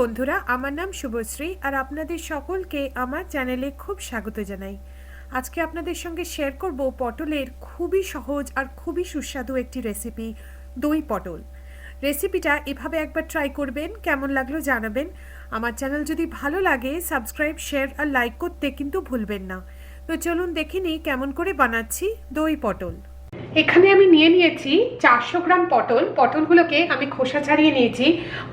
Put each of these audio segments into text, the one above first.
বন্ধুরা, আমার নাম শুভশ্রী আর আপনাদের সকলকে আমার চ্যানেলে খুব স্বাগত জানাই। আজকে আপনাদের সঙ্গে শেয়ার করব পটলের খুবই সহজ আর খুবই সুস্বাদু একটি রেসিপি, দই পটল। রেসিপিটা এভাবে একবার ট্রাই করবেন, কেমন লাগলো জানাবেন। আমার চ্যানেল যদি ভালো লাগে সাবস্ক্রাইব, শেয়ার আর লাইক করতে কিন্তু ভুলবেন না। তো চলুন দেখে নিই কেমন করে বানাচ্ছি দই পটল। এখানে আমি নিয়েছি 400 গ্রাম পটল। পটলগুলোকে আমি খোসা ছাড়িয়ে নিয়েছি।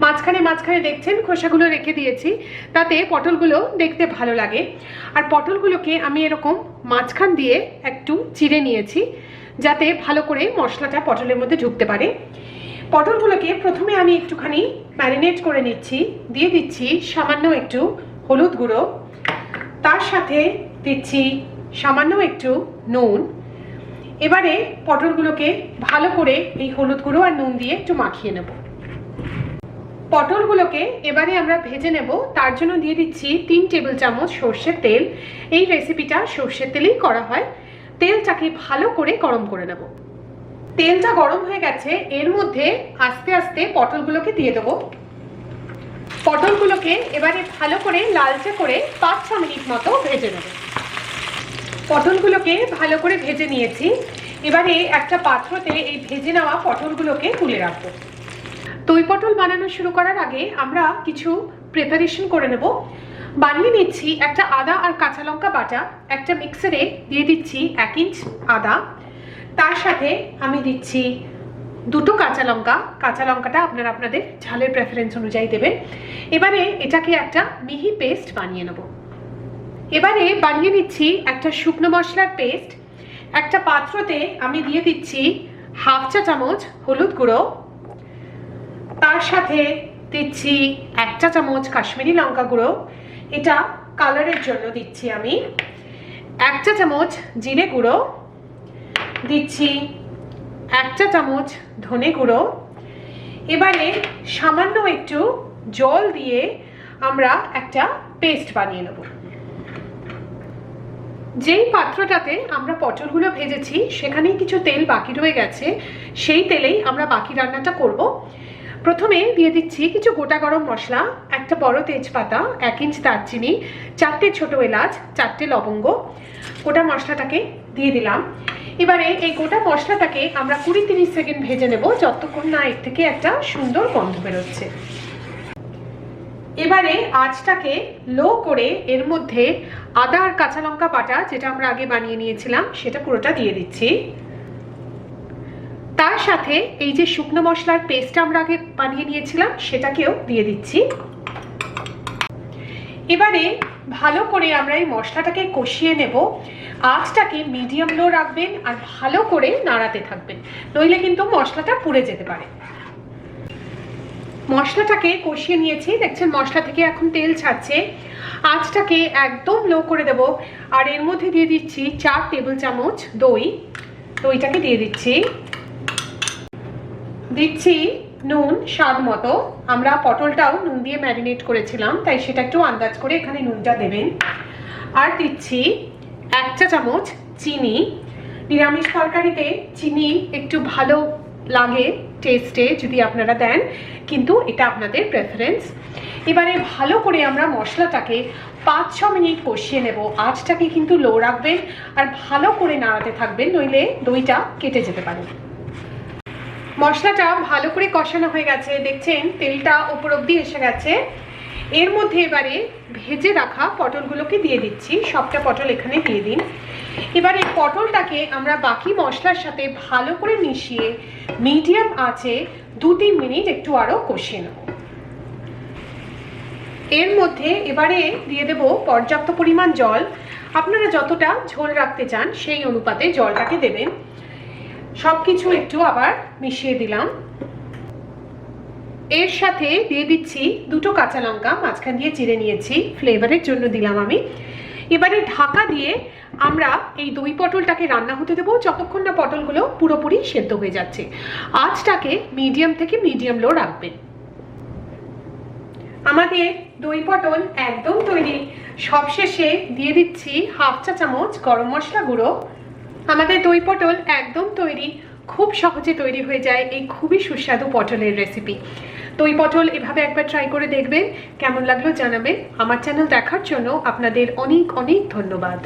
মাঝখানে মাঝখানে দেখছেন খোসাগুলো রেখে দিয়েছি, তাতে পটলগুলো দেখতে ভালো লাগে। আর পটলগুলোকে আমি এরকম মাঝখান দিয়ে একটু চিড়ে নিয়েছি, যাতে ভালো করে মশলাটা পটলের মধ্যে ঢুকতে পারে। পটলগুলোকে প্রথমে আমি একটুখানি ম্যারিনেট করে নিচ্ছি। দিয়ে দিচ্ছি সামান্য একটু হলুদ গুঁড়ো, তার সাথে দিচ্ছি সামান্য একটু নুন। এবারে পটলগুলোকে ভালো করে এই হলুদ গুঁড়ো আর নুন দিয়ে একটু মাখিয়ে নেব। পটলগুলোকে এবারে আমরা ভেজে নেব। তার জন্য দিয়ে দিচ্ছি 3 টেবিল চামচ সর্ষের তেল। এই রেসিপিটা সর্ষের তেলেই করা হয়। তেলটাকে ভালো করে গরম করে নেব। তেলটা গরম হয়ে গেছে, এর মধ্যে আস্তে আস্তে পটলগুলোকে দিয়ে দেবো। পটলগুলোকে এবারে ভালো করে লালচে করে 5-6 মিনিট মতো ভেজে নেব। পটলগুলোকে ভালো করে ভেজে নিয়েছি। এবারে একটা পাত্রতে এই ভেজে নেওয়া পটলগুলোকে তুলে রাখবো। দই পটল বানানো শুরু করার আগে আমরা কিছু প্রিপারেশন করে নেব। বানিয়ে নিচ্ছি একটা আদা আর কাঁচা লঙ্কা বাটা। একটা মিক্সারে দিয়ে দিচ্ছি 1 ইঞ্চ আদা, তার সাথে আমি দিচ্ছি 2টো কাঁচা লঙ্কা। কাঁচা লঙ্কাটা আপনারা আপনাদের ঝালের প্রেফারেন্স অনুযায়ী দেবেন। এবারে এটাকে একটা মিহি পেস্ট বানিয়ে নেব। এবারে বানিয়ে নিচ্ছি একটা শুকনো মশলার পেস্ট। একটা পাত্রতে আমি দিয়ে দিচ্ছি 1/2 চা চামচ হলুদ গুঁড়ো, তার সাথে দিচ্ছি 1 চা চামচ কাশ্মীরি লঙ্কা গুঁড়ো, এটা কালারের জন্য দিচ্ছি আমি। 1 চা চামচ জিরে গুঁড়ো দিচ্ছি, 1 চা চামচ ধনে গুঁড়ো। এবারে সামান্য একটু জল দিয়ে আমরা একটা পেস্ট বানিয়ে নেব। যেই পাত্রটাতে আমরা পটলগুলো ভেজেছি সেখানেই কিছু তেল বাকি রয়ে গেছে, সেই তেলেই আমরা বাকি রান্নাটা করব। প্রথমে দিয়ে দিচ্ছি কিছু গোটা গরম মশলা, একটা বড় তেজপাতা, 1 ইঞ্চ দারচিনি, 4টে ছোট এলাচ, 4টে লবঙ্গ। গোটা মশলাটাকে দিয়ে দিলাম। এবারে এই গোটা মশলাটাকে আমরা 20-30 সেকেন্ড ভেজে নেব, যতক্ষণ না এর থেকে একটা সুন্দর গন্ধ বেরোচ্ছে। এবারে আঁচটাকে লো করে এর মধ্যে আদা আর কাঁচা লঙ্কা বাটা, যেটা আমরা আগে বানিয়ে নিয়েছিলাম, সেটা পুরোটা দিয়ে দিচ্ছি। তার সাথে এই যে শুকনো মশলার পেস্টটা আমরা আগে বানিয়ে নিয়েছিলাম সেটাকেও দিয়ে দিচ্ছি। এবারে ভালো করে আমরা এই মশলাটাকে কষিয়ে নেব। আঁচটাকে মিডিয়াম লো রাখবেন আর ভালো করে নাড়াতে থাকবেন, নইলে কিন্তু মশলাটা পুড়ে যেতে পারে। মশলাটাকে কষিয়ে নিয়েছি, দেখছেন মশলা থেকে এখন তেল ছাড়ছে। আঁচটাকে একদম লো করে দেব। আর এর মধ্যে দিয়ে দিচ্ছি 4 টেবিল চামচ দই। দইটাকে দিয়ে দিচ্ছি নুন স্বাদ মতো। আমরা পটলটাও নুন দিয়ে ম্যারিনেট করেছিলাম, তাই সেটা একটু আন্দাজ করে এখানে নুনটা দেবেন। আর দিচ্ছি 1 চা চামচ চিনি। নিরামিষ তরকারিতে চিনি একটু ভালো লাগে টেস্টে যদি আপনারা দেন, কিন্তু এটা আপনাদের প্রেফারেন্স। এবারে ভালো করে আমরা মশলাটাকে 5-6 মিনিট কষিয়ে নেব। আঁচটাকে কিন্তু লো রাখবেন আর ভালো করে নাড়াতে থাকবেন, নইলে দইটা কেটে যেতে পারে। মশলাটা ভালো করে কষানো হয়ে গেছে, দেখছেন তেলটা উপর অব্দি এসে গেছে। এর মধ্যে এবারে ভেজে রাখা পটলগুলোকে দিয়ে দিচ্ছি। সবটা পটল এখানে দিয়ে দিন। এবারে পটলটাকে আমরা বাকি মশলার সাথে ভালো করে মিশিয়ে মিডিয়াম আঁচে 2-3 মিনিট একটু আরো কষিয়ে নেব। এর মধ্যে এবারে দিয়ে দেব পর্যাপ্ত পরিমাণ জল। আপনারা যতটা ঝোল রাখতে চান সেই অনুপাতে জলটাকে দেবেন। সবকিছু একটু আবার মিশিয়ে দিলাম। এর সাথে দিয়ে দিচ্ছি 2টো কাঁচা লঙ্কা, মাঝখান দিয়ে চিড়ে নিয়েছি, ফ্লেভারের জন্য দিলাম আমি। এবারে ঢাকা দিয়ে আমরা এই দই পটলটাকে রান্না হতে দেবো যতক্ষণ না পটলগুলো পুরোপুরি সেদ্ধ হয়ে যাচ্ছে। আঁচটাকে মিডিয়াম থেকে মিডিয়াম লো রাখবেন। আমাদের দই পটল একদম তৈরি। সবশেষে দিয়ে দিচ্ছি 1/2 চা চামচ গরম মশলা গুঁড়ো। আমাদের দই পটল একদম তৈরি। খুব সহজে তৈরি হয়ে যায় এই খুবই সুস্বাদু পটলের রেসিপি। দই পটল এভাবে একবার ট্রাই করে দেখবেন, কেমন লাগলো জানাবেন। আমার চ্যানেল দেখার জন্য আপনাদের অনেক অনেক ধন্যবাদ।